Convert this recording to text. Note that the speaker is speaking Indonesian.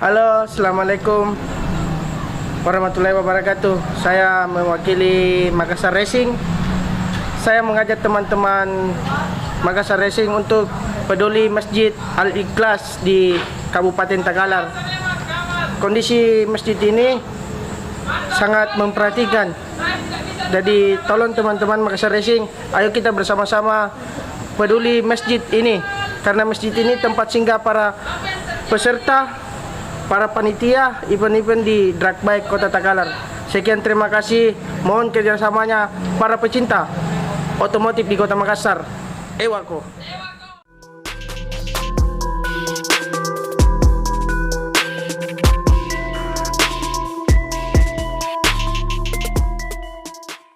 Halo, Assalamualaikum warahmatullahi wabarakatuh. Saya mewakili Makassar Racing. Saya mengajak teman-teman Makassar Racing untuk peduli Masjid Al-Ikhlas di Kabupaten Tagalar. Kondisi masjid ini sangat memperhatikan. Jadi tolong teman-teman Makassar Racing, ayo kita bersama-sama peduli masjid ini. Karena masjid ini tempat singgah para peserta, para panitia event-event di drag bike Kota Tagalar. Sekian, terima kasih. Mohon kerjasamanya para pecinta otomotif di Kota Makassar. Ewako.